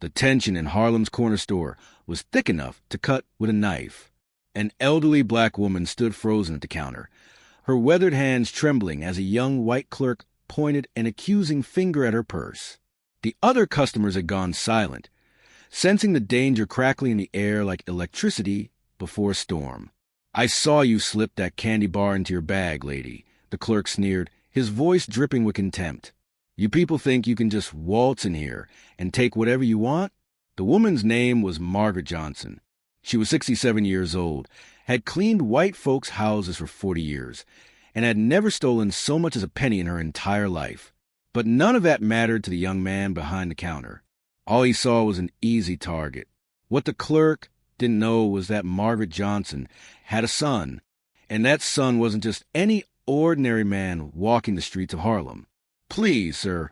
The tension in Harlem's corner store was thick enough to cut with a knife. An elderly black woman stood frozen at the counter, her weathered hands trembling as a young white clerk pointed an accusing finger at her purse. The other customers had gone silent, sensing the danger crackling in the air like electricity before a storm. "I saw you slip that candy bar into your bag, lady," the clerk sneered, his voice dripping with contempt. "You people think you can just waltz in here and take whatever you want?" The woman's name was Margaret Johnson. She was 67 years old, had cleaned white folks' houses for 40 years, and had never stolen so much as a penny in her entire life. But none of that mattered to the young man behind the counter. All he saw was an easy target. What the clerk didn't know was that Margaret Johnson had a son, and that son wasn't just any ordinary man walking the streets of Harlem. "Please, sir,"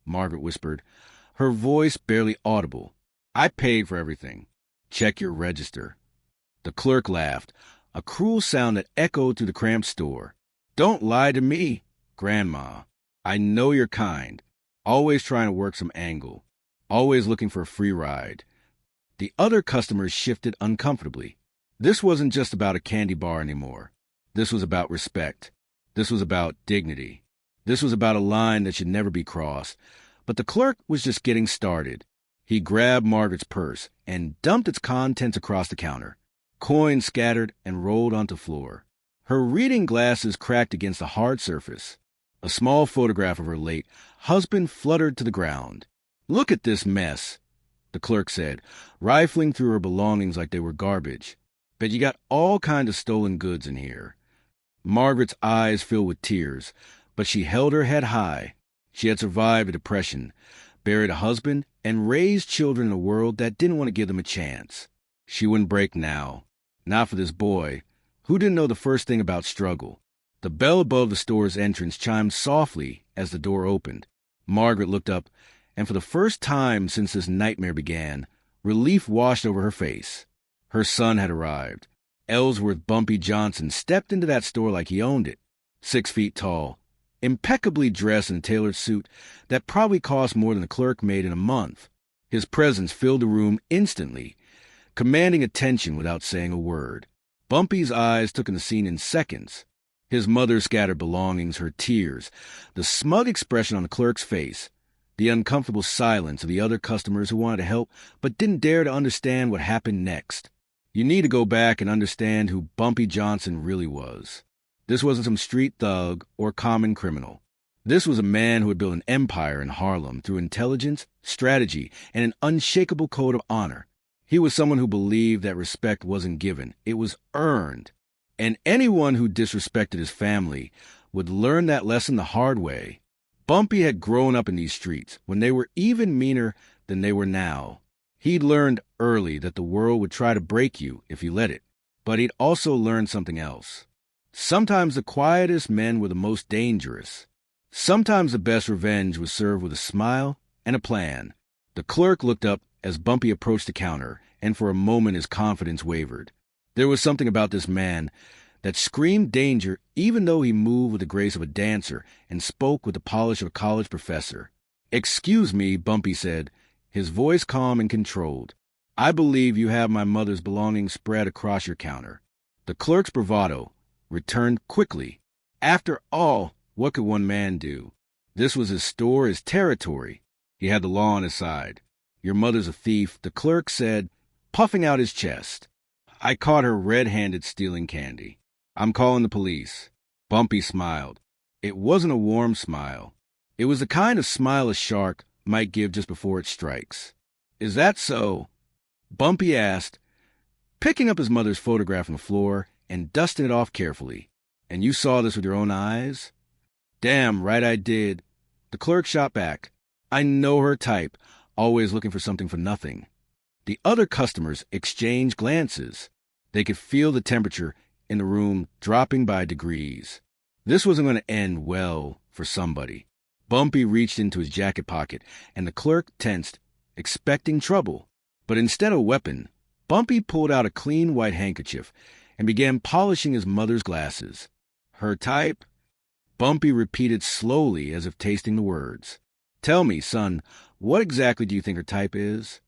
Margaret whispered, her voice barely audible. "I paid for everything. Check your register." The clerk laughed, a cruel sound that echoed through the cramped store. "Don't lie to me, Grandma. I know you're kind, always trying to work some angle, always looking for a free ride." The other customers shifted uncomfortably. This wasn't just about a candy bar anymore. This was about respect. This was about dignity. This was about a line that should never be crossed. But the clerk was just getting started. He grabbed Margaret's purse and dumped its contents across the counter. Coins scattered and rolled onto the floor. Her reading glasses cracked against the hard surface. A small photograph of her late husband fluttered to the ground. "Look at this mess," the clerk said, rifling through her belongings like they were garbage. "But you got all kinds of stolen goods in here." Margaret's eyes filled with tears, but she held her head high. She had survived a depression, buried a husband, and raised children in a world that didn't want to give them a chance. She wouldn't break now. Not for this boy, who didn't know the first thing about struggle. The bell above the store's entrance chimed softly as the door opened. Margaret looked up, and for the first time since this nightmare began, relief washed over her face. Her son had arrived. Ellsworth Bumpy Johnson stepped into that store like he owned it. 6 feet tall, impeccably dressed in a tailored suit that probably cost more than the clerk made in a month. His presence filled the room instantly, commanding attention without saying a word. Bumpy's eyes took in the scene in seconds. His mother's scattered belongings, her tears, the smug expression on the clerk's face, the uncomfortable silence of the other customers who wanted to help but didn't dare to understand what happened next. You need to go back and understand who Bumpy Johnson really was. This wasn't some street thug or common criminal. This was a man who had built an empire in Harlem through intelligence, strategy, and an unshakable code of honor. He was someone who believed that respect wasn't given, it was earned. And anyone who disrespected his family would learn that lesson the hard way. Bumpy had grown up in these streets when they were even meaner than they were now. He'd learned early that the world would try to break you if you let it. But he'd also learned something else. Sometimes the quietest men were the most dangerous. Sometimes the best revenge was served with a smile and a plan. The clerk looked up as Bumpy approached the counter, and for a moment his confidence wavered. There was something about this man that screamed danger even though he moved with the grace of a dancer and spoke with the polish of a college professor. "Excuse me," Bumpy said, his voice calm and controlled. "I believe you have my mother's belongings spread across your counter." The clerk's bravado returned quickly. After all, what could one man do? This was his store, his territory. He had the law on his side. "Your mother's a thief," the clerk said, puffing out his chest. "I caught her red-handed stealing candy. I'm calling the police." Bumpy smiled. It wasn't a warm smile. It was the kind of smile a shark might give just before it strikes. "Is that so?" Bumpy asked, picking up his mother's photograph from the floor and dusting it off carefully. "And you saw this with your own eyes?" "Damn right I did." The clerk shot back. "I know her type, always looking for something for nothing." The other customers exchanged glances. They could feel the temperature in the room dropping by degrees. This wasn't going to end well for somebody. Bumpy reached into his jacket pocket, and the clerk tensed, expecting trouble. But instead of a weapon, Bumpy pulled out a clean white handkerchief and began polishing his mother's glasses. "Her type?" Bumpy repeated slowly as if tasting the words. "Tell me, son, what exactly do you think her type is?"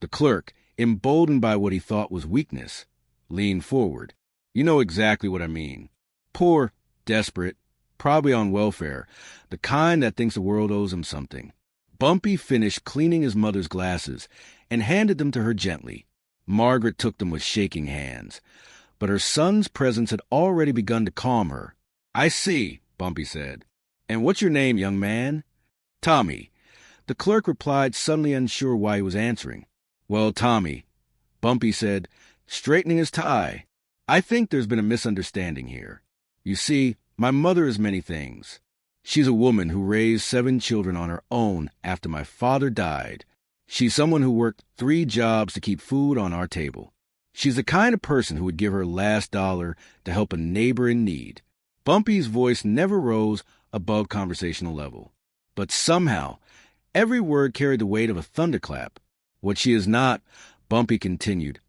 The clerk, emboldened by what he thought was weakness, leaned forward. You know exactly what I mean. Poor, desperate, probably on welfare, the kind that thinks the world owes him something. Bumpy finished cleaning his mother's glasses and handed them to her gently. Margaret took them with shaking hands, but her son's presence had already begun to calm her. I see, Bumpy said. And what's your name, young man? Tommy. The clerk replied, suddenly unsure why he was answering. Well, Tommy, Bumpy said, straightening his tie. I think there's been a misunderstanding here. You see, my mother is many things. She's a woman who raised 7 children on her own after my father died. She's someone who worked 3 jobs to keep food on our table. She's the kind of person who would give her last dollar to help a neighbor in need. Bumpy's voice never rose above conversational level. But somehow, every word carried the weight of a thunderclap. What she is not, Bumpy continued,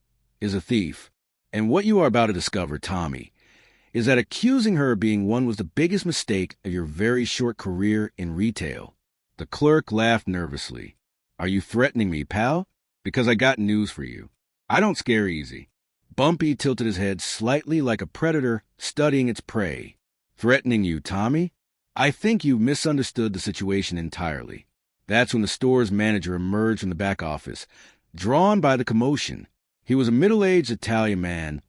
is a thief. And what you are about to discover, Tommy, is that accusing her of being one was the biggest mistake of your very short career in retail. The clerk laughed nervously. Are you threatening me, pal? Because I got news for you. I don't scare easy. Bumpy tilted his head slightly like a predator studying its prey. Threatening you, Tommy? I think you've misunderstood the situation entirely. That's when the store's manager emerged from the back office, drawn by the commotion. He was a middle-aged Italian man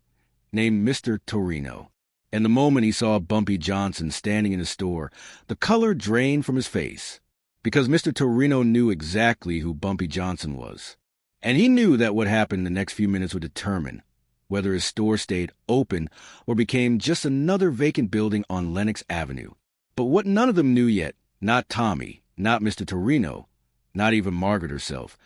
named Mr. Torino. And the moment he saw Bumpy Johnson standing in the store, the color drained from his face, because Mr. Torino knew exactly who Bumpy Johnson was. And he knew that what happened the next few minutes would determine whether his store stayed open or became just another vacant building on Lenox Avenue. But what none of them knew yet, not Tommy, not Mr. Torino, not even Margaret herself,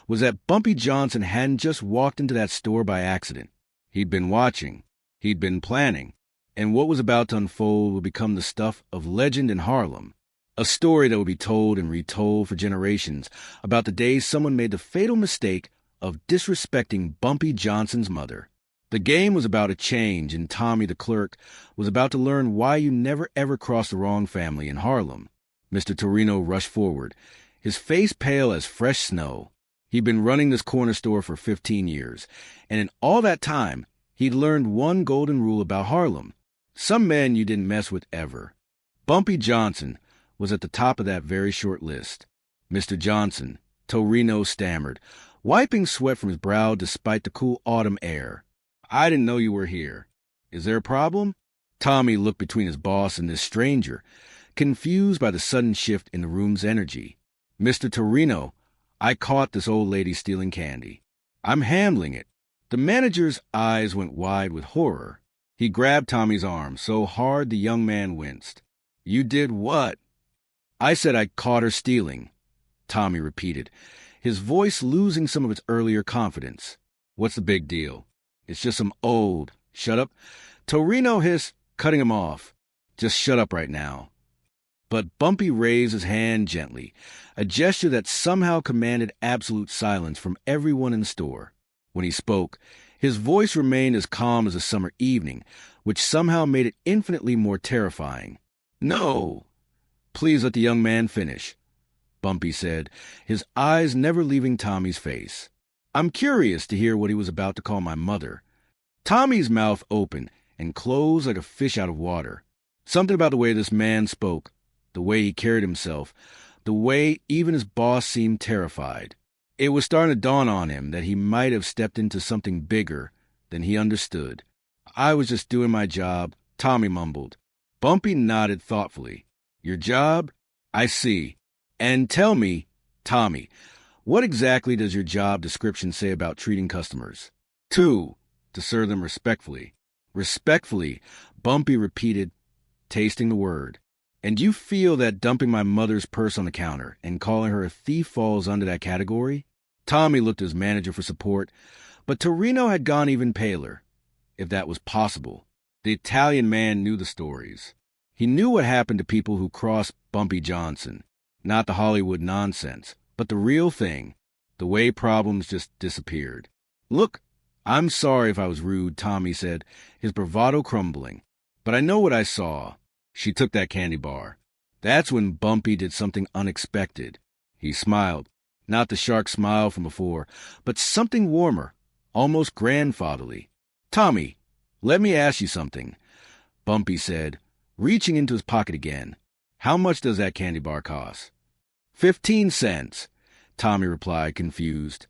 was that Bumpy Johnson hadn't just walked into that store by accident. He'd been watching. He'd been planning. And what was about to unfold would become the stuff of legend in Harlem, a story that would be told and retold for generations about the day someone made the fatal mistake of disrespecting Bumpy Johnson's mother. The game was about a change, and Tommy the clerk was about to learn why you never ever cross the wrong family in Harlem. Mr. Torino rushed forward, his face pale as fresh snow. He'd been running this corner store for 15 years, and in all that time, he'd learned one golden rule about Harlem. Some men you didn't mess with ever. Bumpy Johnson was at the top of that very short list. Mr. Johnson, Torino stammered, wiping sweat from his brow despite the cool autumn air. I didn't know you were here. Is there a problem? Tommy looked between his boss and this stranger, confused by the sudden shift in the room's energy. Mr. Torino, I caught this old lady stealing candy. I'm handling it. The manager's eyes went wide with horror. He grabbed Tommy's arm so hard the young man winced. You did what? I said I caught her stealing, Tommy repeated, his voice losing some of its earlier confidence. What's the big deal? It's just some old... Shut up. Torino hissed, cutting him off. Just shut up right now. But Bumpy raised his hand gently, a gesture that somehow commanded absolute silence from everyone in the store. When he spoke, his voice remained as calm as a summer evening, which somehow made it infinitely more terrifying. No! Please let the young man finish, Bumpy said, his eyes never leaving Tommy's face. I'm curious to hear what he was about to call my mother. Tommy's mouth opened and closed like a fish out of water. Something about the way this man spoke, the way he carried himself, the way even his boss seemed terrified. It was starting to dawn on him that he might have stepped into something bigger than he understood. I was just doing my job, Tommy mumbled. Bumpy nodded thoughtfully. Your job? I see. And tell me, Tommy, what exactly does your job description say about treating customers? 2. To serve them respectfully. Respectfully, Bumpy repeated, tasting the word. And you feel that dumping my mother's purse on the counter and calling her a thief falls under that category? Tommy looked at his manager for support, but Torino had gone even paler, if that was possible. The Italian man knew the stories. He knew what happened to people who crossed Bumpy Johnson. Not the Hollywood nonsense, but the real thing, the way problems just disappeared. Look, I'm sorry if I was rude, Tommy said, his bravado crumbling. But I know what I saw. She took that candy bar. That's when Bumpy did something unexpected. He smiled. Not the shark smile from before, but something warmer, almost grandfatherly. "Tommy, let me ask you something," Bumpy said, reaching into his pocket again. "How much does that candy bar cost?" 15 cents, Tommy replied, confused.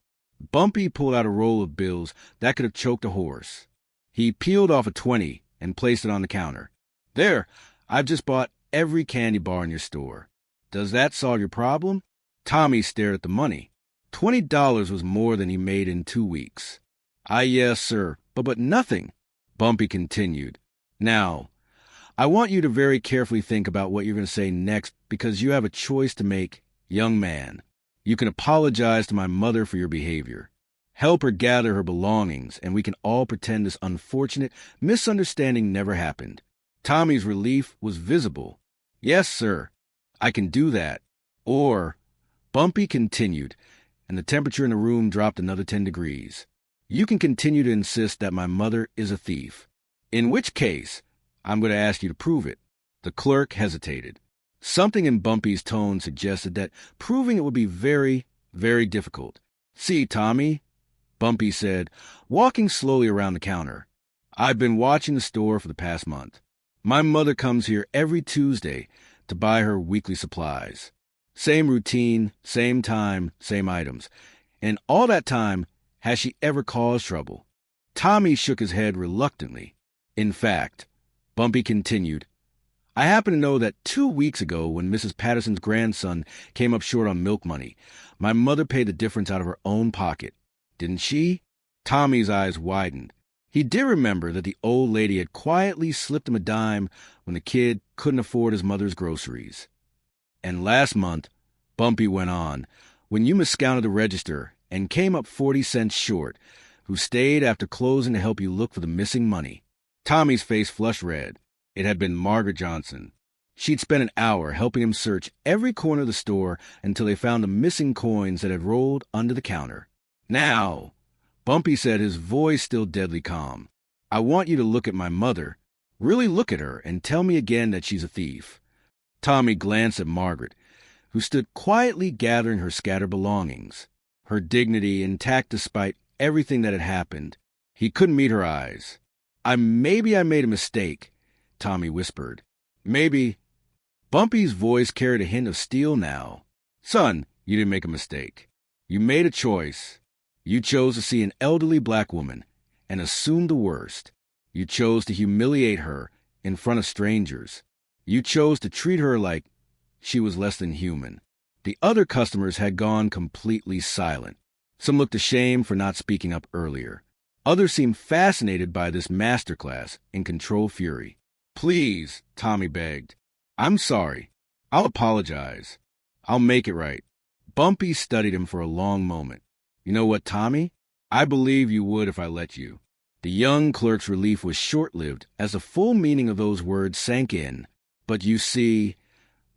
Bumpy pulled out a roll of bills that could have choked a horse. He peeled off a 20 and placed it on the counter. "There, I've just bought every candy bar in your store. Does that solve your problem?" Tommy stared at the money. $20 was more than he made in 2 weeks. Yes, sir, but nothing," Bumpy continued. "Now, I want you to very carefully think about what you're going to say next because you have a choice to make, young man. You can apologize to my mother for your behavior. Help her gather her belongings, and we can all pretend this unfortunate misunderstanding never happened." Tommy's relief was visible. "Yes, sir, I can do that." Or, Bumpy continued, and the temperature in the room dropped another 10 degrees. "You can continue to insist that my mother is a thief. In which case, I'm going to ask you to prove it." The clerk hesitated. Something in Bumpy's tone suggested that proving it would be very, very difficult. "See, Tommy," Bumpy said, walking slowly around the counter. "I've been watching the store for the past month. My mother comes here every Tuesday to buy her weekly supplies. Same routine, same time, same items. And all that time, has she ever caused trouble?" Tommy shook his head reluctantly. "In fact," Bumpy continued, "I happen to know that 2 weeks ago, when Mrs. Patterson's grandson came up short on milk money, my mother paid the difference out of her own pocket. Didn't she?" Tommy's eyes widened. He did remember that the old lady had quietly slipped him a dime when the kid couldn't afford his mother's groceries. "And last month," Bumpy went on, "when you miscounted the register and came up 40 cents short, who stayed after closing to help you look for the missing money?" Tommy's face flushed red. It had been Margaret Johnson. She'd spent an hour helping him search every corner of the store until they found the missing coins that had rolled under the counter. "Now," Bumpy said, his voice still deadly calm, "I want you to look at my mother. Really look at her and tell me again that she's a thief." Tommy glanced at Margaret, who stood quietly gathering her scattered belongings, her dignity intact despite everything that had happened. He couldn't meet her eyes. Maybe I made a mistake," Tommy whispered. "Maybe—" Bumpy's voice carried a hint of steel now. "Son, you didn't make a mistake. You made a choice. You chose to see an elderly black woman and assume the worst. You chose to humiliate her in front of strangers. You chose to treat her like she was less than human." The other customers had gone completely silent. Some looked ashamed for not speaking up earlier. Others seemed fascinated by this masterclass in controlled fury. "Please," Tommy begged. "I'm sorry. I'll apologize. I'll make it right." Bumpy studied him for a long moment. "You know what, Tommy? I believe you would if I let you." The young clerk's relief was short-lived as the full meaning of those words sank in. "But you see,"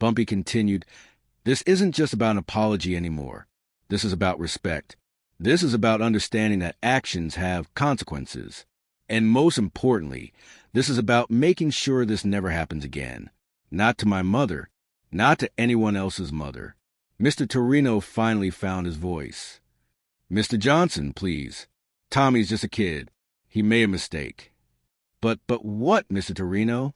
Bumpy continued, "this isn't just about an apology anymore. This is about respect. This is about understanding that actions have consequences. And most importantly, this is about making sure this never happens again. Not to my mother, not to anyone else's mother." Mr. Torino finally found his voice. "Mr. Johnson, please. Tommy's just a kid. He made a mistake." But what, Mr. Torino?"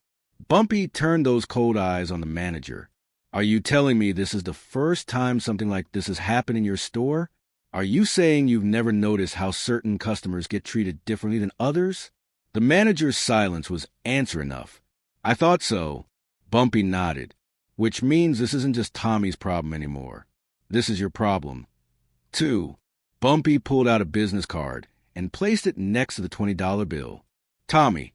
Bumpy turned those cold eyes on the manager. "Are you telling me this is the first time something like this has happened in your store? Are you saying you've never noticed how certain customers get treated differently than others?" The manager's silence was answer enough. "I thought so." Bumpy nodded. "Which means this isn't just Tommy's problem anymore. This is your problem, too." Bumpy pulled out a business card and placed it next to the $20 bill. "Tommy,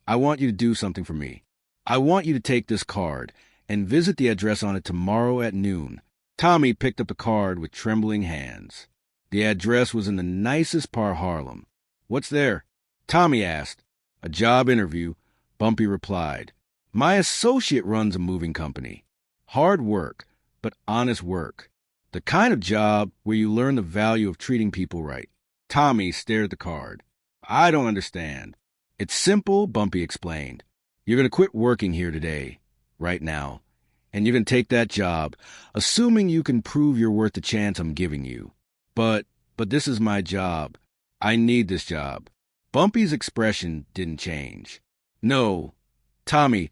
I want you to do something for me. I want you to take this card and visit the address on it tomorrow at noon." Tommy picked up the card with trembling hands. The address was in the nicest part of Harlem. "What's there?" Tommy asked. "A job interview," Bumpy replied. "My associate runs a moving company. Hard work, but honest work. The kind of job where you learn the value of treating people right." Tommy stared at the card. "I don't understand." "It's simple," Bumpy explained. "You're going to quit working here today, right now, and you can take that job, assuming you can prove you're worth the chance I'm giving you. But this is my job. I need this job." Bumpy's expression didn't change. "No, Tommy,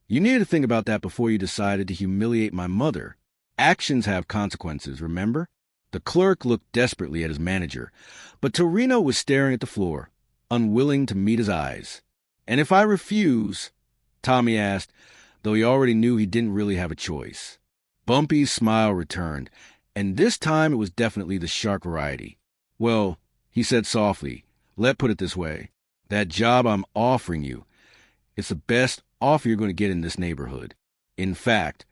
you needed to think about that before you decided to humiliate my mother. Actions have consequences, remember?" The clerk looked desperately at his manager, but Torino was staring at the floor, unwilling to meet his eyes. "And if I refuse?" Tommy asked, though he already knew he didn't really have a choice. Bumpy's smile returned, and this time it was definitely the shark variety. "Well," he said softly, "let's put it this way. That job I'm offering you, it's the best offer you're going to get in this neighborhood. In fact,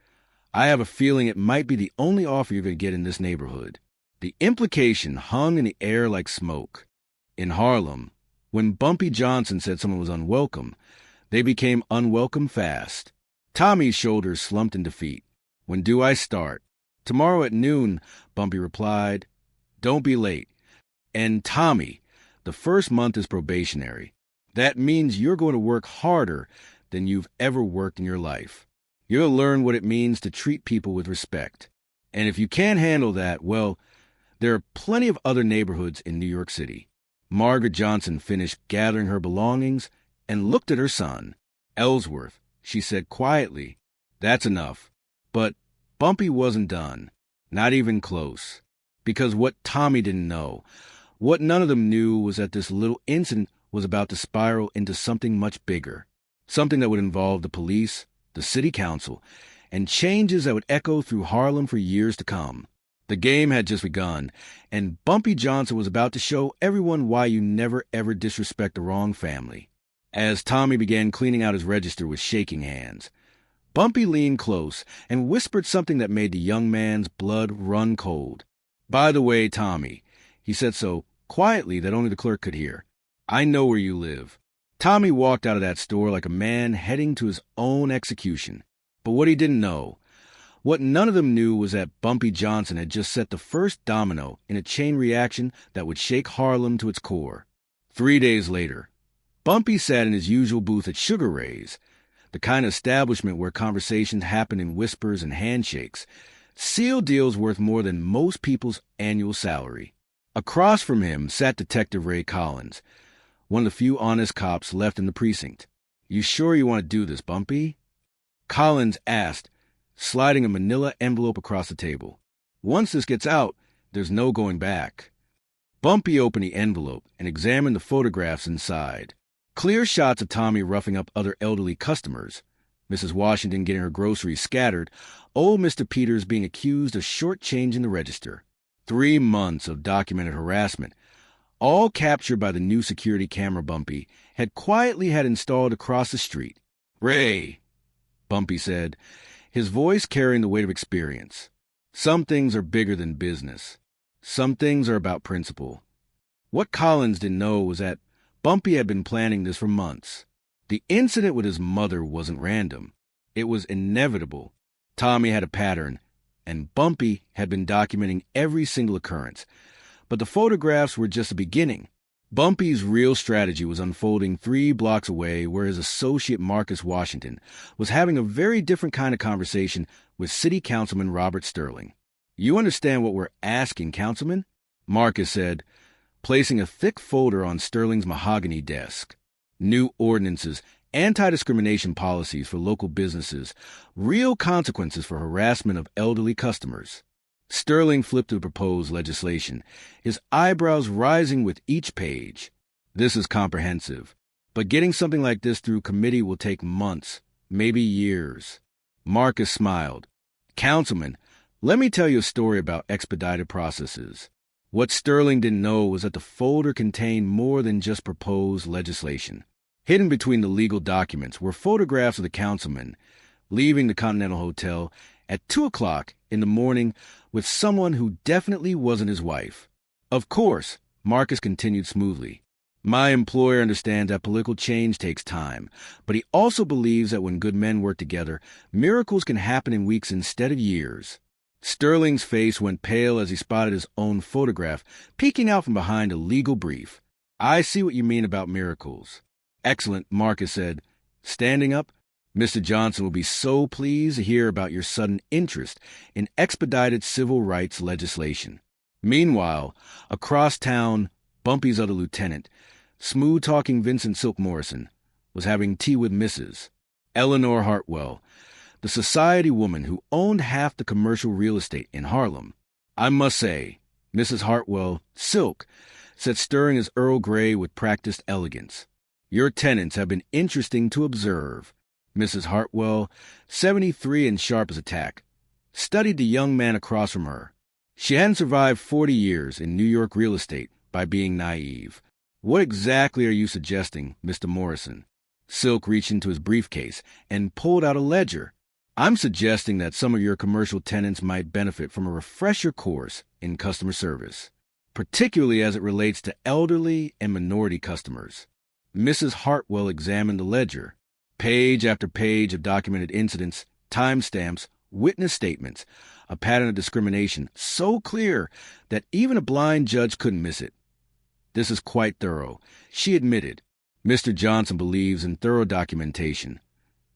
I have a feeling it might be the only offer you're going to get in this neighborhood." The implication hung in the air like smoke. In Harlem, when Bumpy Johnson said someone was unwelcome, they became unwelcome fast. Tommy's shoulders slumped in defeat. "When do I start?" "Tomorrow at noon," Bumpy replied. "Don't be late. And Tommy, the first month is probationary. That means you're going to work harder than you've ever worked in your life. You'll learn what it means to treat people with respect. And if you can't handle that, well, there are plenty of other neighborhoods in New York City." Margaret Johnson finished gathering her belongings and looked at her son. "Ellsworth," she said quietly, "that's enough." But Bumpy wasn't done. Not even close. Because what Tommy didn't know, what none of them knew, was that this little incident was about to spiral into something much bigger. Something that would involve the police, the city council, and changes that would echo through Harlem for years to come. The game had just begun, and Bumpy Johnson was about to show everyone why you never ever disrespect the wrong family. As Tommy began cleaning out his register with shaking hands, Bumpy leaned close and whispered something that made the young man's blood run cold. "By the way, Tommy," he said so quietly that only the clerk could hear, "I know where you live." Tommy walked out of that store like a man heading to his own execution. But what he didn't know, what none of them knew, was that Bumpy Johnson had just set the first domino in a chain reaction that would shake Harlem to its core. 3 days later, Bumpy sat in his usual booth at Sugar Ray's, the kind of establishment where conversations happen in whispers and handshakes, sealed deals worth more than most people's annual salary. Across from him sat Detective Ray Collins, one of the few honest cops left in the precinct. "You sure you want to do this, Bumpy?" Collins asked, sliding a manila envelope across the table. "Once this gets out, there's no going back." Bumpy opened the envelope and examined the photographs inside. Clear shots of Tommy roughing up other elderly customers, Mrs. Washington getting her groceries scattered, old Mr. Peters being accused of shortchanging the register. 3 months of documented harassment, all captured by the new security camera Bumpy had quietly had installed across the street. "Ray," Bumpy said, his voice carrying the weight of experience, "some things are bigger than business. Some things are about principle." What Collins didn't know was that Bumpy had been planning this for months. The incident with his mother wasn't random. It was inevitable. Tommy had a pattern, and Bumpy had been documenting every single occurrence. But the photographs were just the beginning. Bumpy's real strategy was unfolding 3 blocks away, where his associate Marcus Washington was having a very different kind of conversation with City Councilman Robert Sterling. "You understand what we're asking, Councilman?" Marcus said, placing a thick folder on Sterling's mahogany desk. "New ordinances, anti-discrimination policies for local businesses, real consequences for harassment of elderly customers." Sterling flipped to the proposed legislation, his eyebrows rising with each page. "This is comprehensive, but getting something like this through committee will take months, maybe years." Marcus smiled. "Councilman, let me tell you a story about expedited processes." What Sterling didn't know was that the folder contained more than just proposed legislation. Hidden between the legal documents were photographs of the councilman leaving the Continental Hotel at 2 o'clock in the morning with someone who definitely wasn't his wife. "Of course," Marcus continued smoothly, "my employer understands that political change takes time, but he also believes that when good men work together, miracles can happen in weeks instead of years." Sterling's face went pale as he spotted his own photograph peeking out from behind a legal brief. "I see what you mean about miracles." "Excellent," Marcus said, standing up. Mr. Johnson will be so pleased to hear about your sudden interest in expedited civil rights legislation. Meanwhile, across town, Bumpy's other lieutenant, smooth-talking Vincent Silk Morrison, was having tea with Mrs. Eleanor Hartwell, the society woman who owned half the commercial real estate in Harlem. I must say, Mrs. Hartwell, Silk, said, stirring his Earl Grey with practiced elegance, your tenants have been interesting to observe. Mrs. Hartwell, 73 and sharp as a tack, studied the young man across from her. She hadn't survived 40 years in New York real estate by being naive. What exactly are you suggesting, Mr. Morrison? Silk reached into his briefcase and pulled out a ledger. I'm suggesting that some of your commercial tenants might benefit from a refresher course in customer service, particularly as it relates to elderly and minority customers. Mrs. Hartwell examined the ledger. Page after page of documented incidents, timestamps, witness statements, a pattern of discrimination so clear that even a blind judge couldn't miss it. This is quite thorough, she admitted. Mr. Johnson believes in thorough documentation.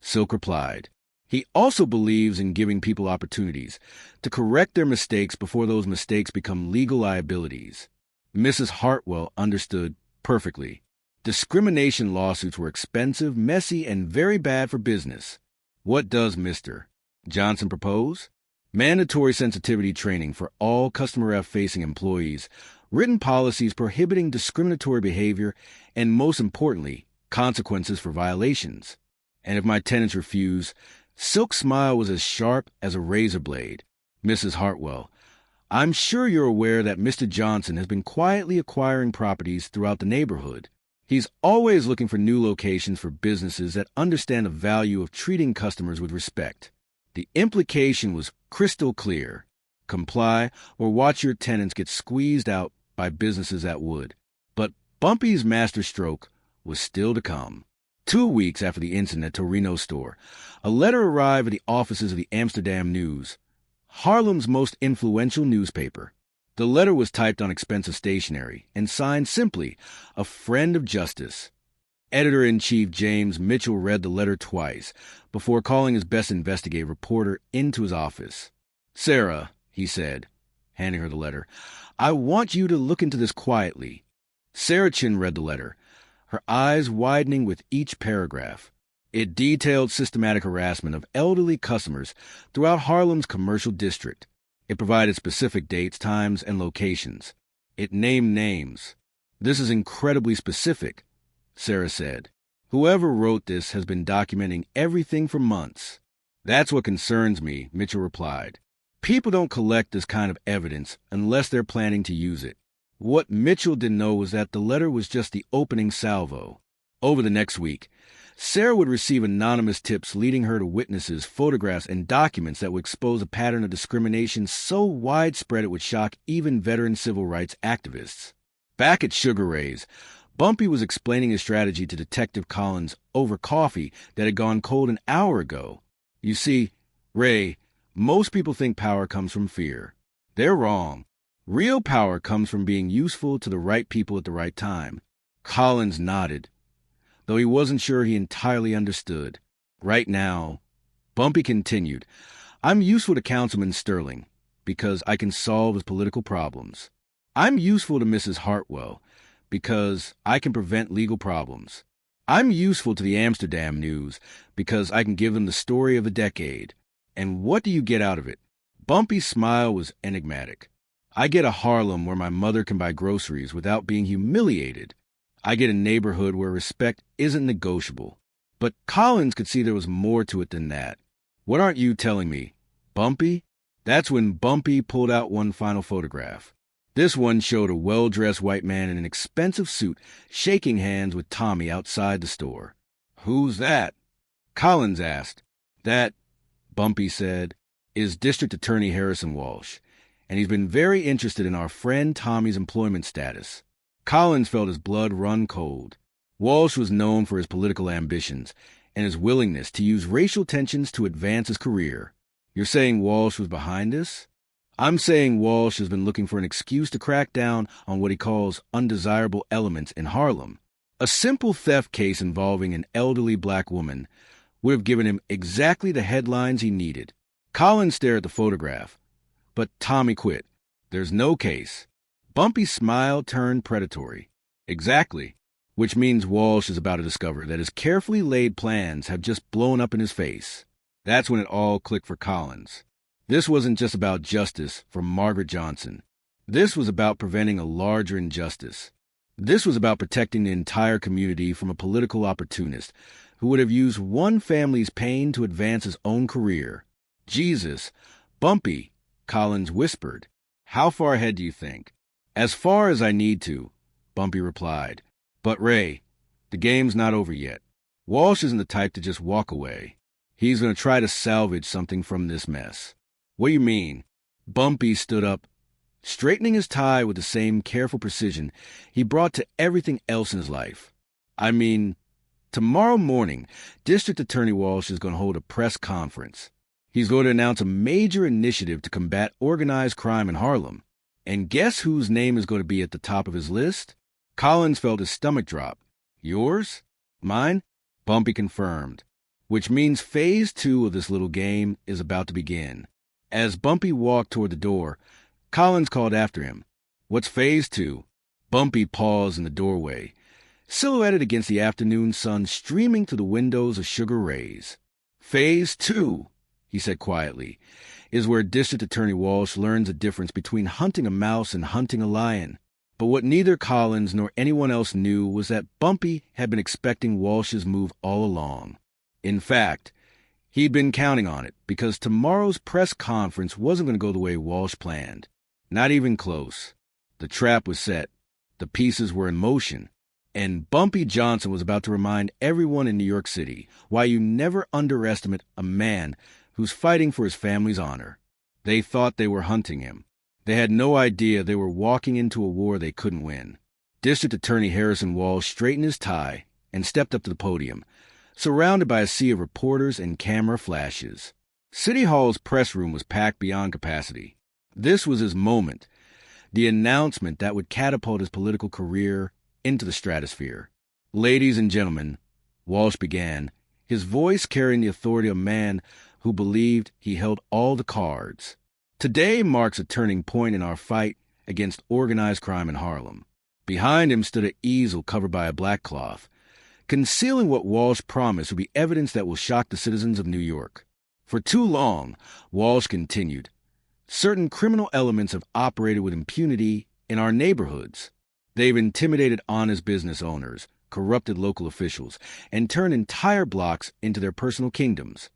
Silk replied. He also believes in giving people opportunities to correct their mistakes before those mistakes become legal liabilities. Mrs. Hartwell understood perfectly. Discrimination lawsuits were expensive, messy, and very bad for business. What does Mr. Johnson propose? Mandatory sensitivity training for all customer facing employees, written policies prohibiting discriminatory behavior, and most importantly, consequences for violations. And if my tenants refuse, Silk's smile was as sharp as a razor blade. Mrs. Hartwell, I'm sure you're aware that Mr. Johnson has been quietly acquiring properties throughout the neighborhood. He's always looking for new locations for businesses that understand the value of treating customers with respect. The implication was crystal clear. Comply or watch your tenants get squeezed out by businesses that would. But Bumpy's masterstroke was still to come. 2 weeks after the incident at Torino's store, a letter arrived at the offices of the Amsterdam News, Harlem's most influential newspaper. The letter was typed on expensive stationery and signed simply, "A Friend of Justice." Editor-in-Chief James Mitchell read the letter twice before calling his best investigative reporter into his office. "Sarah," he said, handing her the letter, "I want you to look into this quietly." Sarah Chin read the letter, her eyes widening with each paragraph. It detailed systematic harassment of elderly customers throughout Harlem's commercial district. It provided specific dates, times, and locations. It named names. "This is incredibly specific," Sarah said. "Whoever wrote this has been documenting everything for months." "That's what concerns me," Mitchell replied. "People don't collect this kind of evidence unless they're planning to use it." What Mitchell didn't know was that the letter was just the opening salvo. Over the next week, Sarah would receive anonymous tips leading her to witnesses, photographs, and documents that would expose a pattern of discrimination so widespread it would shock even veteran civil rights activists. Back at Sugar Ray's, Bumpy was explaining his strategy to Detective Collins over coffee that had gone cold an hour ago. "You see, Ray, most people think power comes from fear. They're wrong. Real power comes from being useful to the right people at the right time." Collins nodded, though he wasn't sure he entirely understood. "Right now," Bumpy continued, "I'm useful to Councilman Sterling because I can solve his political problems. I'm useful to Mrs. Hartwell because I can prevent legal problems. I'm useful to the Amsterdam News because I can give them the story of the decade. And what do you get out of it?" Bumpy's smile was enigmatic. "I get a Harlem where my mother can buy groceries without being humiliated. I get a neighborhood where respect isn't negotiable." But Collins could see there was more to it than that. "What aren't you telling me, Bumpy?" That's when Bumpy pulled out one final photograph. This one showed a well-dressed white man in an expensive suit shaking hands with Tommy outside the store. "Who's that?" Collins asked. "That," Bumpy said, "is District Attorney Harrison Walsh, and he's been very interested in our friend Tommy's employment status." Collins felt his blood run cold. Walsh was known for his political ambitions and his willingness to use racial tensions to advance his career. "You're saying Walsh was behind this?" "I'm saying Walsh has been looking for an excuse to crack down on what he calls undesirable elements in Harlem. A simple theft case involving an elderly black woman would have given him exactly the headlines he needed. Collins stared at the photograph. But Tommy quit. There's no case. Bumpy's smile turned predatory. Exactly. Which means Walsh is about to discover that his carefully laid plans have just blown up in his face. That's when it all clicked for Collins. This wasn't just about justice for Margaret Johnson. This was about preventing a larger injustice. This was about protecting the entire community from a political opportunist who would have used one family's pain to advance his own career. Jesus, Bumpy, Collins whispered. How far ahead do you think? As far as I need to, Bumpy replied. But Ray, the game's not over yet. Walsh isn't the type to just walk away. He's going to try to salvage something from this mess. What do you mean? Bumpy stood up, straightening his tie with the same careful precision he brought to everything else in his life. I mean, tomorrow morning, District Attorney Walsh is going to hold a press conference. He's going to announce a major initiative to combat organized crime in Harlem. And guess whose name is going to be at the top of his list? Collins felt his stomach drop. Yours? Mine? Bumpy confirmed. Which means phase 2 of this little game is about to begin. As Bumpy walked toward the door, Collins called after him. What's phase 2? Bumpy paused in the doorway, silhouetted against the afternoon sun streaming through the windows of sugar rays. Phase 2, he said quietly, is where District Attorney Walsh learns the difference between hunting a mouse and hunting a lion. But what neither Collins nor anyone else knew was that Bumpy had been expecting Walsh's move all along. In fact, he'd been counting on it, because tomorrow's press conference wasn't going to go the way Walsh planned. Not even close. The trap was set. The pieces were in motion. And Bumpy Johnson was about to remind everyone in New York City why you never underestimate a man who's fighting for his family's honor. They thought they were hunting him. They had no idea they were walking into a war they couldn't win. District Attorney Harrison Walsh straightened his tie and stepped up to the podium, surrounded by a sea of reporters and camera flashes. City Hall's press room was packed beyond capacity. This was his moment, the announcement that would catapult his political career into the stratosphere. Ladies and gentlemen, Walsh began, his voice carrying the authority of a man who believed he held all the cards. Today marks a turning point in our fight against organized crime in Harlem. Behind him stood an easel covered by a black cloth, concealing what Walsh promised would be evidence that will shock the citizens of New York. For too long, Walsh continued, certain criminal elements have operated with impunity in our neighborhoods. They've intimidated honest business owners, corrupted local officials, and turned entire blocks into their personal kingdoms.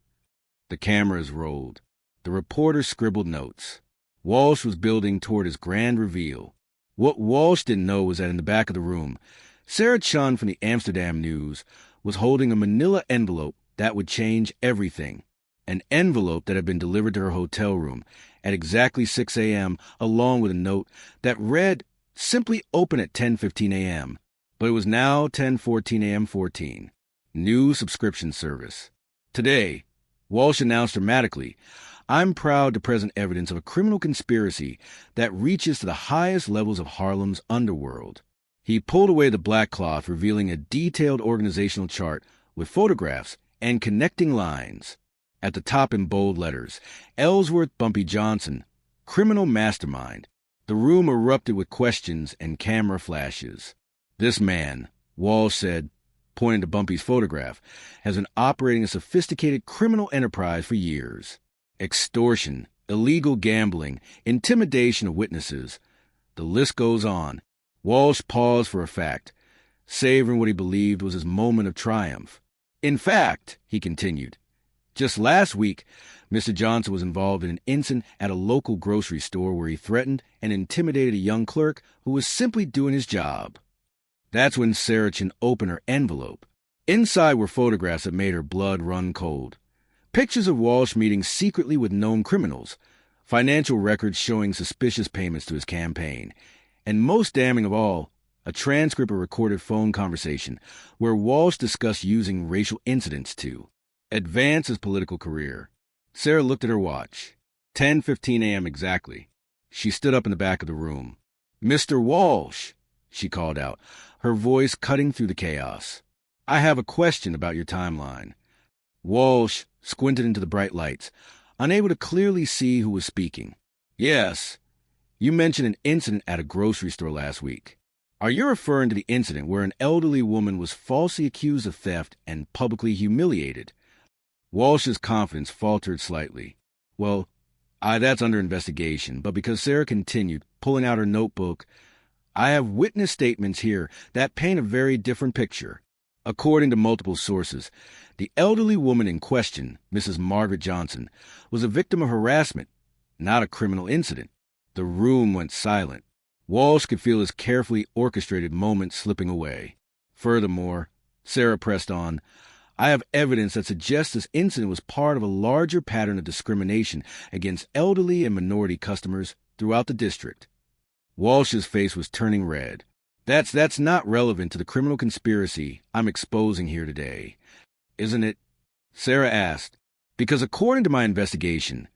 The cameras rolled. The reporter scribbled notes. Walsh was building toward his grand reveal. What Walsh didn't know was that in the back of the room, Sarah Chun from the Amsterdam News was holding a manila envelope that would change everything. An envelope that had been delivered to her hotel room at exactly 6 a.m., along with a note that read, simply open at 10:15 a.m., but it was now 10:14 a.m. 14. New subscription service. Today, Walsh announced dramatically, I'm proud to present evidence of a criminal conspiracy that reaches to the highest levels of Harlem's underworld. He pulled away the black cloth, revealing a detailed organizational chart with photographs and connecting lines. At the top in bold letters, Ellsworth Bumpy Johnson, criminal mastermind. The room erupted with questions and camera flashes. This man, Walsh said, pointing to Bumpy's photograph, has been operating a sophisticated criminal enterprise for years. Extortion, illegal gambling, intimidation of witnesses. The list goes on. Walsh paused for effect, savoring what he believed was his moment of triumph. In fact, he continued, just last week, Mr. Johnson was involved in an incident at a local grocery store where he threatened and intimidated a young clerk who was simply doing his job. That's when Sarah Chin opened her envelope. Inside were photographs that made her blood run cold. Pictures of Walsh meeting secretly with known criminals, financial records showing suspicious payments to his campaign, and most damning of all, a transcript of a recorded phone conversation where Walsh discussed using racial incidents to advance his political career. Sarah looked at her watch. 10:15 a.m. exactly. She stood up in the back of the room. Mr. Walsh, she called out, her voice cutting through the chaos. I have a question about your timeline. Walsh squinted into the bright lights, unable to clearly see who was speaking. Yes, you mentioned an incident at a grocery store last week. Are you referring to the incident where an elderly woman was falsely accused of theft and publicly humiliated? Walsh's confidence faltered slightly. Well, that's under investigation, but because Sarah continued, pulling out her notebook, I have witness statements here that paint a very different picture. According to multiple sources, the elderly woman in question, Mrs. Margaret Johnson, was a victim of harassment, not a criminal incident. The room went silent. Walsh could feel his carefully orchestrated moment slipping away. Furthermore, Sarah pressed on, I have evidence that suggests this incident was part of a larger pattern of discrimination against elderly and minority customers throughout the district. Walsh's face was turning red. That's not relevant to the criminal conspiracy I'm exposing here today, isn't it? Sarah asked, because according to my investigation,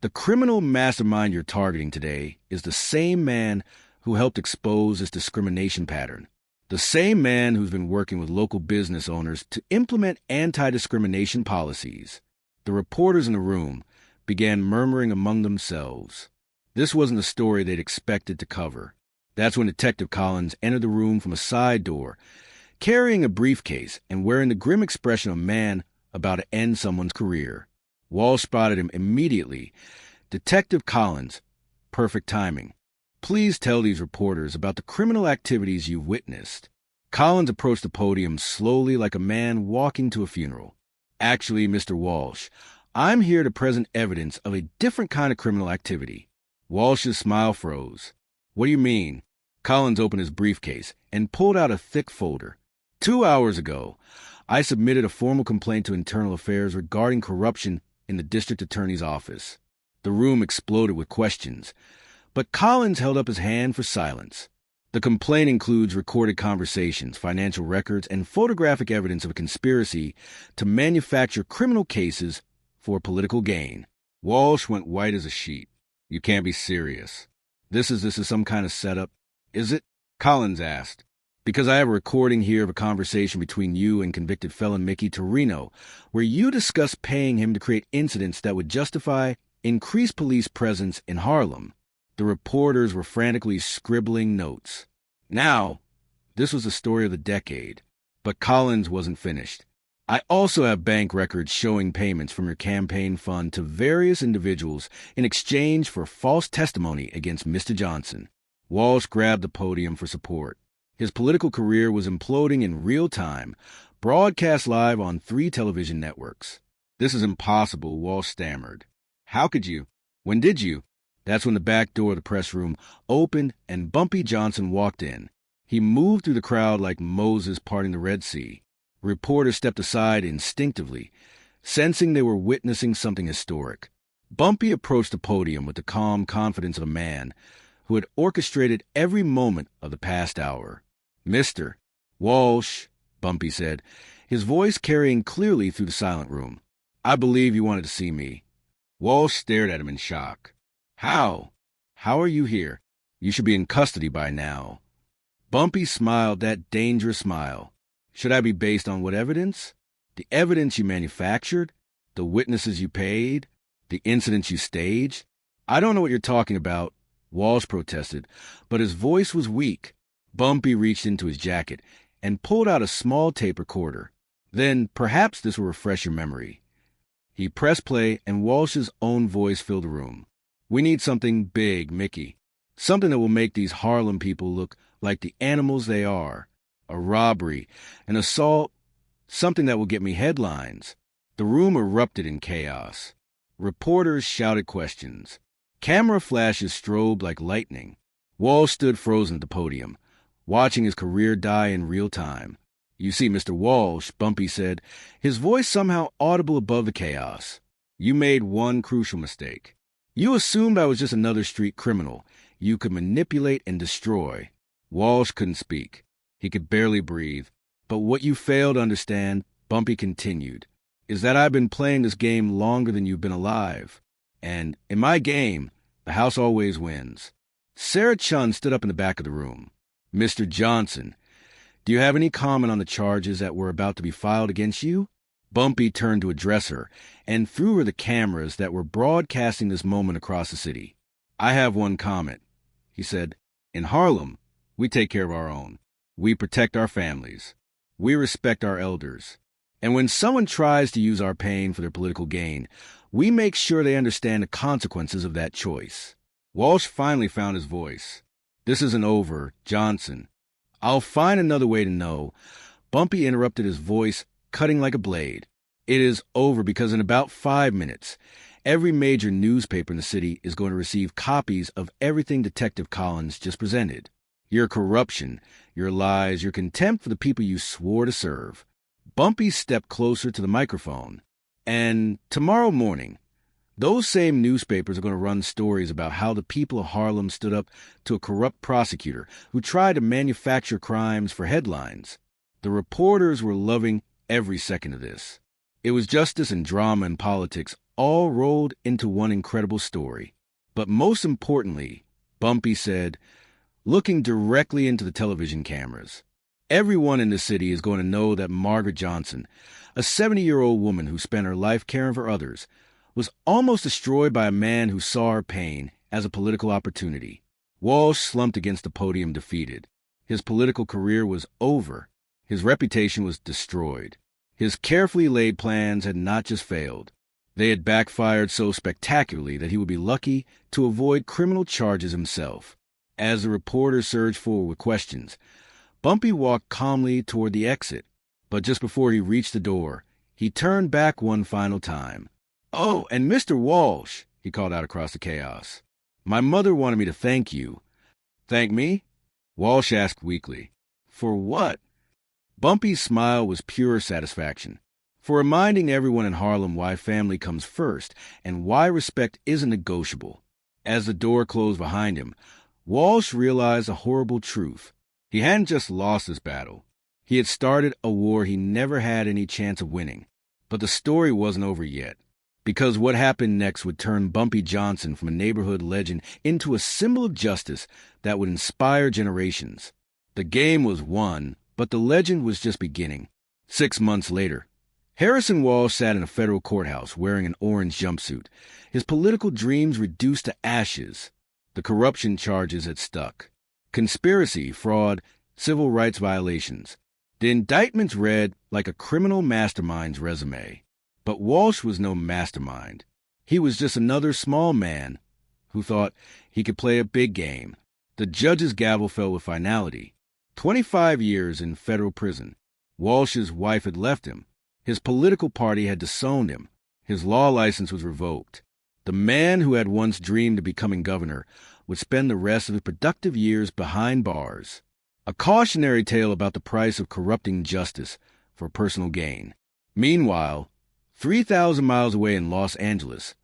the criminal mastermind you're targeting today is the same man who helped expose this discrimination pattern. The same man who's been working with local business owners to implement anti-discrimination policies. The reporters in the room began murmuring among themselves. This wasn't a story they'd expected to cover. That's when Detective Collins entered the room from a side door, carrying a briefcase and wearing the grim expression of a man about to end someone's career. Walsh spotted him immediately. Detective Collins, perfect timing. Please tell these reporters about the criminal activities you've witnessed. Collins approached the podium slowly like a man walking to a funeral. Actually, Mr. Walsh, I'm here to present evidence of a different kind of criminal activity. Walsh's smile froze. What do you mean? Collins opened his briefcase and pulled out a thick folder. 2 hours ago, I submitted a formal complaint to Internal Affairs regarding corruption in the district attorney's office. The room exploded with questions, but Collins held up his hand for silence. The complaint includes recorded conversations, financial records, and photographic evidence of a conspiracy to manufacture criminal cases for political gain. Walsh went white as a sheet. You can't be serious. This is some kind of setup, is it? Collins asked. Because I have a recording here of a conversation between you and convicted felon Mickey Torino, where you discussed paying him to create incidents that would justify increased police presence in Harlem. The reporters were frantically scribbling notes. Now, this was the story of the decade, but Collins wasn't finished. I also have bank records showing payments from your campaign fund to various individuals in exchange for false testimony against Mr. Johnson. Walsh grabbed the podium for support. His political career was imploding in real time, broadcast live on 3 television networks. This is impossible, Walsh stammered. How could you? When did you? That's when the back door of the press room opened and Bumpy Johnson walked in. He moved through the crowd like Moses parting the Red Sea. Reporters stepped aside instinctively, sensing they were witnessing something historic. Bumpy approached the podium with the calm confidence of a man who had orchestrated every moment of the past hour. Mr. Walsh, Bumpy said, his voice carrying clearly through the silent room. I believe you wanted to see me. Walsh stared at him in shock. How? How are you here? You should be in custody by now. Bumpy smiled that dangerous smile. Should I be based on what evidence? The evidence you manufactured? The witnesses you paid? The incidents you staged? I don't know what you're talking about, Walsh protested, but his voice was weak. Bumpy reached into his jacket and pulled out a small tape recorder. Then perhaps this will refresh your memory. He pressed play and Walsh's own voice filled the room. We need something big, Mickey. Something that will make these Harlem people look like the animals they are. A robbery, an assault, something that will get me headlines. The room erupted in chaos. Reporters shouted questions. Camera flashes strobed like lightning. Walsh stood frozen at the podium, watching his career die in real time. You see, Mr. Walsh, Bumpy said, his voice somehow audible above the chaos. You made one crucial mistake. You assumed I was just another street criminal you could manipulate and destroy. Walsh couldn't speak. He could barely breathe. But what you failed to understand, Bumpy continued, is that I've been playing this game longer than you've been alive. And in my game, the house always wins. Sarah Chun stood up in the back of the room. Mr. Johnson, do you have any comment on the charges that were about to be filed against you? Bumpy turned to address her and threw her the cameras that were broadcasting this moment across the city. "I have one comment," he said. "In Harlem, we take care of our own. We protect our families. We respect our elders. And when someone tries to use our pain for their political gain, we make sure they understand the consequences of that choice." Walsh finally found his voice. "This isn't over, Johnson. I'll find another way to know." Bumpy interrupted, his voice cutting like a blade. "It is over because in about 5 minutes, every major newspaper in the city is going to receive copies of everything Detective Collins just presented. Your corruption, your lies, your contempt for the people you swore to serve." Bumpy stepped closer to the microphone. "And tomorrow morning, those same newspapers are going to run stories about how the people of Harlem stood up to a corrupt prosecutor who tried to manufacture crimes for headlines. The reporters were loving every second of this. It was justice and drama and politics all rolled into one incredible story. But most importantly," Bumpy said, looking directly into the television cameras, "everyone in the city is going to know that Margaret Johnson, a 70-year-old woman who spent her life caring for others, was almost destroyed by a man who saw her pain as a political opportunity." Walsh slumped against the podium, defeated. His political career was over. His reputation was destroyed. His carefully laid plans had not just failed. They had backfired so spectacularly that he would be lucky to avoid criminal charges himself. As the reporters surged forward with questions, Bumpy walked calmly toward the exit, but just before he reached the door, he turned back one final time. "Oh, and Mr. Walsh," he called out across the chaos, "my mother wanted me to thank you." "Thank me?" Walsh asked weakly. "For what?" Bumpy's smile was pure satisfaction. "For reminding everyone in Harlem why family comes first and why respect isn't negotiable." As the door closed behind him, Walsh realized a horrible truth. He hadn't just lost this battle. He had started a war he never had any chance of winning. But the story wasn't over yet, because what happened next would turn Bumpy Johnson from a neighborhood legend into a symbol of justice that would inspire generations. The game was won, but the legend was just beginning. 6 months later, Harrison Walsh sat in a federal courthouse wearing an orange jumpsuit, his political dreams reduced to ashes. The corruption charges had stuck. Conspiracy, fraud, civil rights violations. The indictments read like a criminal mastermind's resume. But Walsh was no mastermind. He was just another small man who thought he could play a big game. The judge's gavel fell with finality. 25 years in federal prison. Walsh's wife had left him. His political party had disowned him. His law license was revoked. The man who had once dreamed of becoming governor would spend the rest of his productive years behind bars. A cautionary tale about the price of corrupting justice for personal gain. Meanwhile, 3,000 miles away in Los Angeles,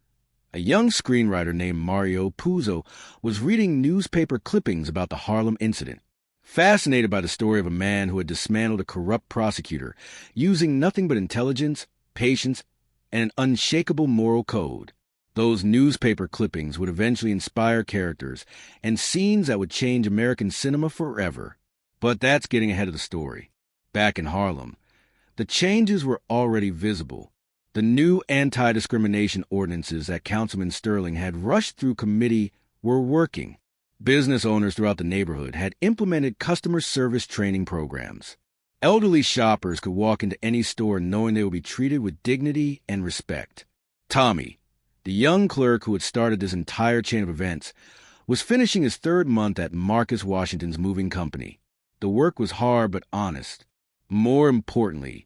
a young screenwriter named Mario Puzo was reading newspaper clippings about the Harlem incident. Fascinated by the story of a man who had dismantled a corrupt prosecutor using nothing but intelligence, patience, and an unshakable moral code. Those newspaper clippings would eventually inspire characters and scenes that would change American cinema forever. But that's getting ahead of the story. Back in Harlem, the changes were already visible. The new anti-discrimination ordinances that Councilman Sterling had rushed through committee were working. Business owners throughout the neighborhood had implemented customer service training programs. Elderly shoppers could walk into any store knowing they would be treated with dignity and respect. Tommy, the young clerk who had started this entire chain of events, was finishing his 3rd month at Marcus Washington's moving company. The work was hard but honest. More importantly,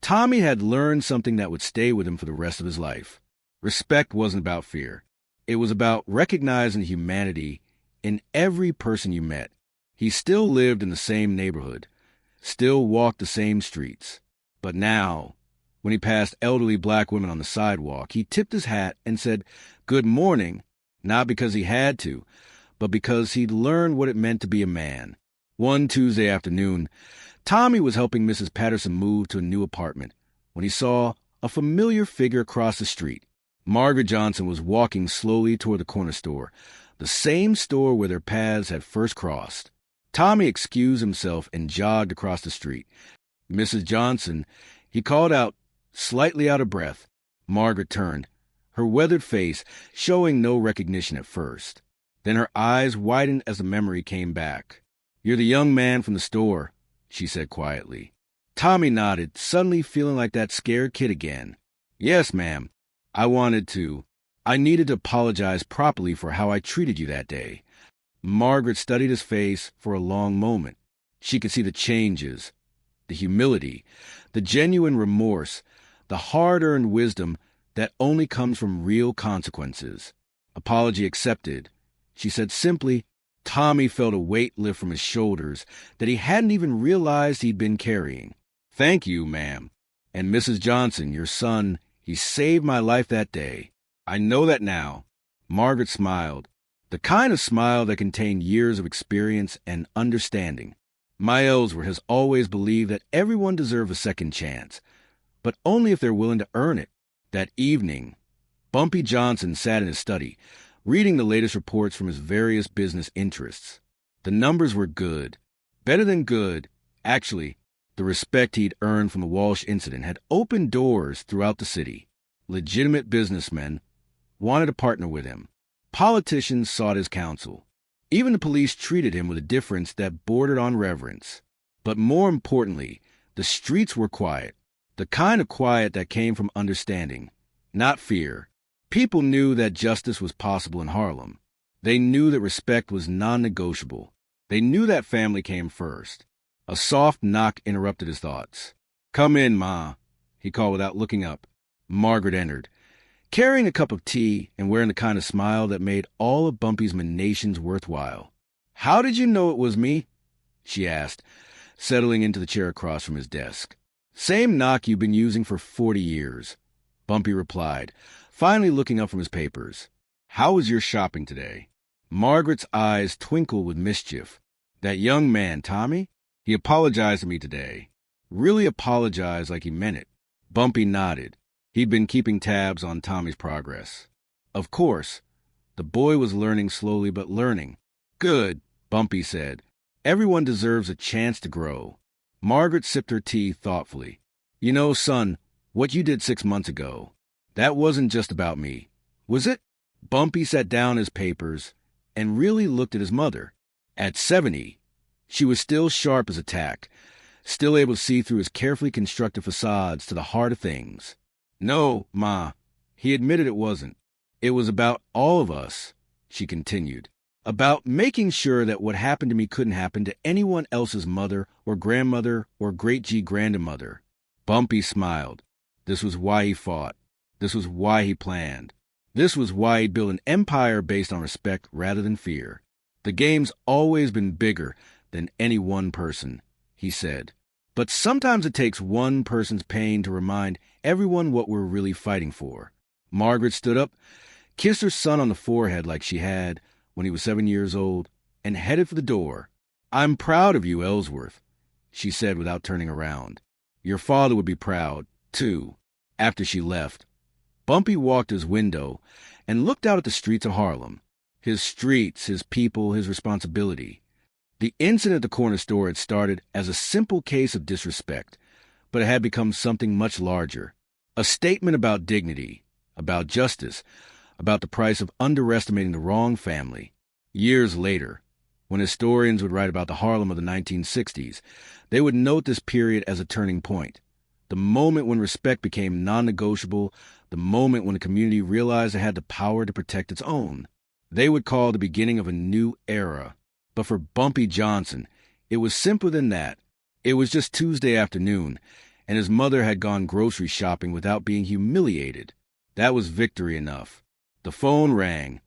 Tommy had learned something that would stay with him for the rest of his life. Respect wasn't about fear. It was about recognizing humanity in every person you met. He still lived in the same neighborhood, still walked the same streets. But now, when he passed elderly black women on the sidewalk, he tipped his hat and said, "Good morning," not because he had to, but because he'd learned what it meant to be a man. One Tuesday afternoon, Tommy was helping Mrs. Patterson move to a new apartment when he saw a familiar figure across the street. Margaret Johnson was walking slowly toward the corner store, the same store where their paths had first crossed. Tommy excused himself and jogged across the street. "Mrs. Johnson," he called out Slightly out of breath, Margaret turned, her weathered face showing no recognition at first. Then her eyes widened as the memory came back. "You're the young man from the store," she said quietly. Tommy nodded, suddenly feeling like that scared kid again. "Yes, ma'am. I needed to apologize properly for how I treated you that day." Margaret studied his face for a long moment. She could see the changes, the humility, the genuine remorse, the hard-earned wisdom that only comes from real consequences. Apology accepted. She said simply. Tommy felt a weight lift from his shoulders that he hadn't even realized he'd been carrying. "Thank you, ma'am. And Mrs. Johnson, your son, he saved my life that day. I know that now." Margaret smiled, the kind of smile that contained years of experience and understanding. "My Ellsworth has always believed that everyone deserves a second chance, but only if they're willing to earn it." That evening, Bumpy Johnson sat in his study, reading the latest reports from his various business interests. The numbers were good. Better than good. Actually, the respect he'd earned from the Walsh incident had opened doors throughout the city. Legitimate businessmen wanted to partner with him. Politicians sought his counsel. Even the police treated him with a difference that bordered on reverence. But more importantly, the streets were quiet. The kind of quiet that came from understanding, not fear. People knew that justice was possible in Harlem. They knew that respect was non-negotiable. They knew that family came first. A soft knock interrupted his thoughts. "Come in, Ma," he called without looking up. Margaret entered, carrying a cup of tea and wearing the kind of smile that made all of Bumpy's machinations worthwhile. "How did you know it was me?" she asked, settling into the chair across from his desk. "Same knock you've been using for 40 years, Bumpy replied, finally looking up from his papers. "How was your shopping today?" Margaret's eyes twinkled with mischief. "That young man, Tommy? He apologized to me today. Really apologized like he meant it." Bumpy nodded. He'd been keeping tabs on Tommy's progress. Of course, the boy was learning slowly but learning. "Good," Bumpy said. "Everyone deserves a chance to grow." Margaret sipped her tea thoughtfully. "You know, son, what you did 6 months ago, that wasn't just about me, was it?" Bumpy sat down his papers and really looked at his mother. At 70, she was still sharp as a tack, still able to see through his carefully constructed facades to the heart of things. "No, Ma," he admitted it wasn't. "It was about all of us," she continued. "About making sure that what happened to me couldn't happen to anyone else's mother or grandmother or great-grandmother." Bumpy smiled. This was why he fought. This was why he planned. This was why he built an empire based on respect rather than fear. "The game's always been bigger than any one person," he said. "But sometimes it takes one person's pain to remind everyone what we're really fighting for." Margaret stood up, kissed her son on the forehead like she had when he was 7 years old, and headed for the door. "I'm proud of you, Ellsworth," she said without turning around. "Your father would be proud, too." After she left, Bumpy walked to his window and looked out at the streets of Harlem. His streets, his people, his responsibility. The incident at the corner store had started as a simple case of disrespect, but it had become something much larger. A statement about dignity, about justice, about the price of underestimating the wrong family. Years later, when historians would write about the Harlem of the 1960s, they would note this period as a turning point. The moment when respect became non-negotiable, the moment when the community realized it had the power to protect its own. They would call the beginning of a new era. But for Bumpy Johnson, it was simpler than that. It was just Tuesday afternoon, and his mother had gone grocery shopping without being humiliated. That was victory enough. The phone rang,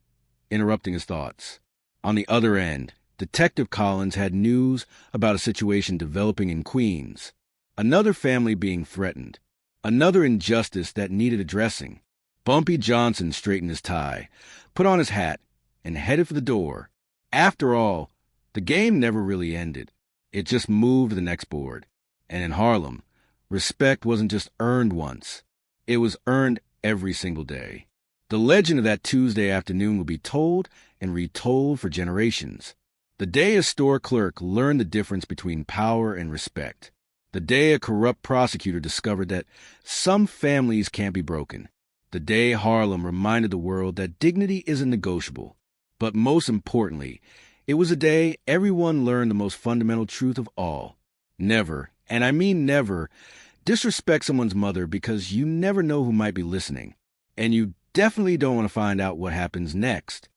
interrupting his thoughts. On the other end, Detective Collins had news about a situation developing in Queens. Another family being threatened. Another injustice that needed addressing. Bumpy Johnson straightened his tie, put on his hat, and headed for the door. After all, the game never really ended. It just moved to the next board. And in Harlem, respect wasn't just earned once. It was earned every single day. The legend of that Tuesday afternoon will be told and retold for generations. The day a store clerk learned the difference between power and respect. The day a corrupt prosecutor discovered that some families can't be broken. The day Harlem reminded the world that dignity isn't negotiable. But most importantly, it was a day everyone learned the most fundamental truth of all. Never, and I mean never, disrespect someone's mother, because you never know who might be listening. And you definitely don't want to find out what happens next.